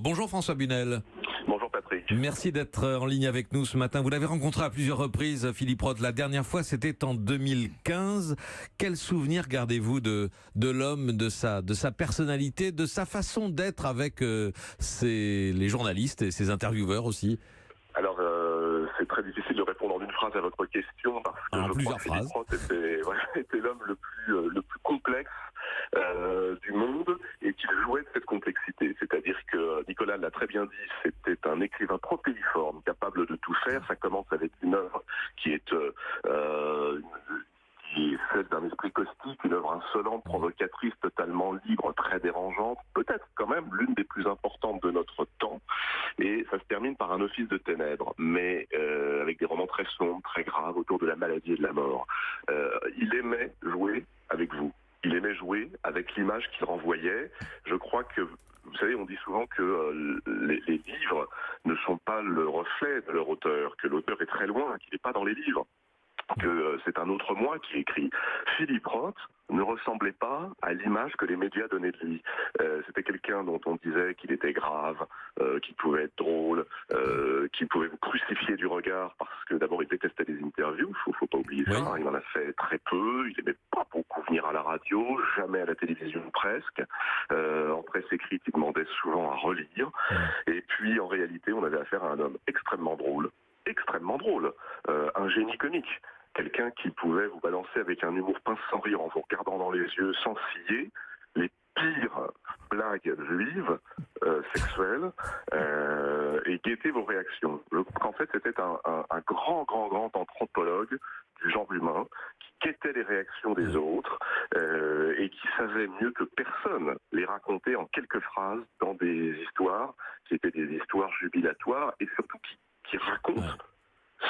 Bonjour François Bunel. Bonjour Patrick. Merci d'être en ligne avec nous ce matin. Vous l'avez rencontré à plusieurs reprises, Philippe Roth. La dernière fois, c'était en 2015. Quel souvenir gardez-vous de l'homme, de sa personnalité, de sa façon d'être avec les journalistes et ses intervieweurs aussi? Alors, c'est très difficile de répondre en une phrase à votre question parce que je crois que Philippe Roth était l'homme le plus complexe du monde et qu'il jouait de cette complexité. C'est-à-dire que Nicolas l'a très bien dit, c'était un écrivain protéiforme, capable de tout faire. Ça commence avec une œuvre qui est celle d'un esprit caustique, une œuvre insolente, provocatrice, totalement libre, très dérangeante, peut-être quand même l'une des plus importantes de notre temps. Et ça se termine par un office de ténèbres, mais avec des romans très sombres, très graves, autour de la maladie et de la mort. Il aimait jouer avec vous. Il aimait jouer avec l'image qu'il renvoyait. Je crois que, vous savez, on dit souvent que les livres ne sont pas le reflet de leur auteur, que l'auteur est très loin, qu'il n'est pas dans les livres, que c'est un autre moi qui écrit. Philippe Roth ne ressemblait pas à l'image que les médias donnaient de lui. C'était quelqu'un dont on disait qu'il était grave, qu'il pouvait être drôle, qu'il pouvait vous crucifier du regard parce que d'abord il détestait les interviews, faut pas oublier ça, il en a fait très peu, il aimait pas beaucoup venir à la radio, jamais à la télévision presque. En presse écrite, il demandait souvent à relire. Et puis en réalité, on avait affaire à un homme extrêmement drôle, un génie comique. Quelqu'un qui pouvait vous balancer avec un humour pince sans rire en vous regardant dans les yeux sans ciller les pires blagues juives, sexuelles, et guetter vos réactions. Je crois qu'en fait, c'était un grand anthropologue du genre humain qui guettait les réactions des autres et qui savait mieux que personne les raconter en quelques phrases dans des histoires qui étaient des histoires jubilatoires et surtout qui racontent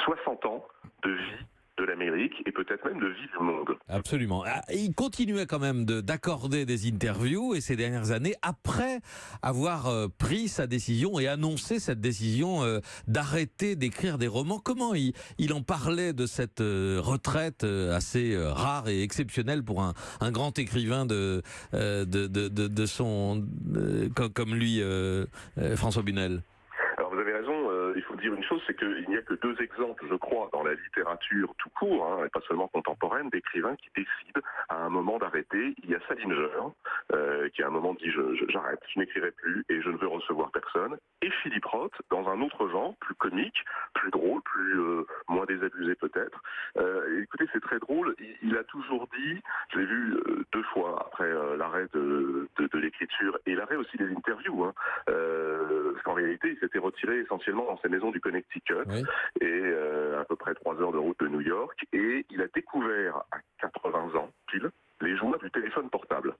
60 ans de vie de l'Amérique et peut-être même de vie du monde. Absolument. Il continuait quand même d'accorder des interviews et ces dernières années, après avoir pris sa décision et annoncé cette décision d'arrêter d'écrire des romans. Comment il en parlait de cette retraite assez rare et exceptionnelle pour un grand écrivain comme lui, François Bunel? Alors vous avez raison, il faut dire une chose, c'est qu'il n'y a que deux exemples, je crois, dans la littérature tout court, et pas seulement contemporaine, d'écrivains qui décident à un moment d'arrêter. Il y a Salinger, qui à un moment dit j'arrête, je n'écrirai plus et je ne veux recevoir personne. Et Philippe Roth, dans un autre genre, plus comique, plus drôle, moins désabusé peut-être. Écoutez, c'est très drôle, il a toujours dit, je l'ai vu deux fois après l'arrêt de l'écriture et l'arrêt aussi des interviews, parce qu'en réalité, il s'était retiré essentiellement dans sa maison du Connecticut, et à peu près 3 heures de route de New York, et il a découvert à 80 ans pile les joies du téléphone portable.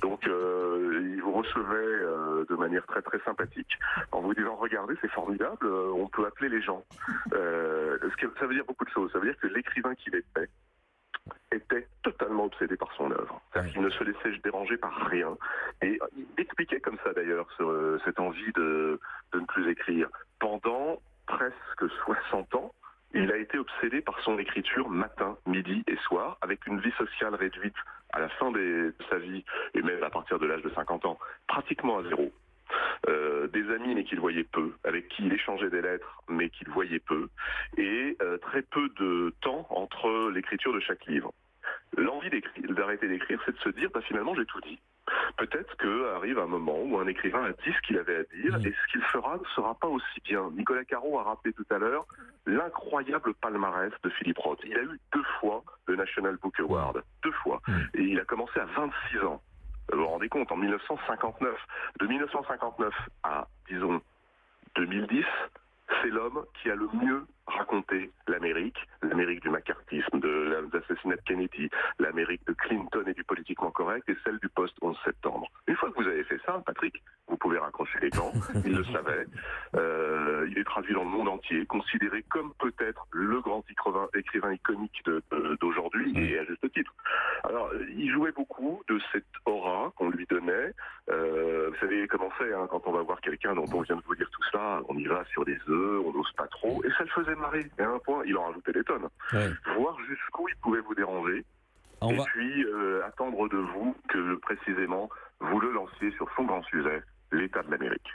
Donc il vous recevait de manière très très sympathique en vous disant regardez, c'est formidable, on peut appeler les gens. Ça veut dire beaucoup de choses. Ça veut dire que l'écrivain qu'il était totalement obsédé par son œuvre. C'est-à-dire qu'il ne se laissait déranger par rien. Et il expliquait comme ça d'ailleurs cette envie de ne plus écrire. Pendant presque 60 ans, il a été obsédé par son écriture matin, midi et soir, avec une vie sociale réduite à la fin de sa vie, et même à partir de l'âge de 50 ans, pratiquement à zéro. Des amis mais qu'il voyait peu, avec qui il échangeait des lettres mais qu'il voyait peu, et très peu de temps entre l'écriture de chaque livre. L'envie d'arrêter d'écrire, c'est de se dire finalement j'ai tout dit. Peut-être qu'arrive un moment où un écrivain a dit ce qu'il avait à dire et ce qu'il fera ne sera pas aussi bien. Nicolas Caro a rappelé tout à l'heure l'incroyable palmarès de Philippe Roth. Il a eu 2 fois le National Book Award, 2 fois, et il a commencé à 26 ans. Vous vous rendez compte, en 1959. De 1959 à, disons, 2010, c'est l'homme qui a le mieux raconté l'Amérique du macartisme, de l'assassinat de Kennedy, l'Amérique de Clinton et du politiquement correct, et celle du post-11 septembre. Une fois que vous avez fait ça, Patrick, vous pouvez raccrocher les gants, il le savait, il est traduit dans le monde entier, considéré comme peut-être le grand écrivain iconique d'aujourd'hui, et à juste titre. Alors, il jouait beaucoup de cette aura qu'on lui donnait. Vous savez comment c'est, quand on va voir quelqu'un dont on vient de vous dire tout ça, on y va sur des œufs, on n'ose pas trop, et ça le faisait marrer. Et à un point, il en rajoutait des tonnes. Voir jusqu'où il pouvait vous déranger, puis attendre de vous que précisément vous le lanciez sur son grand sujet, l'état de l'Amérique.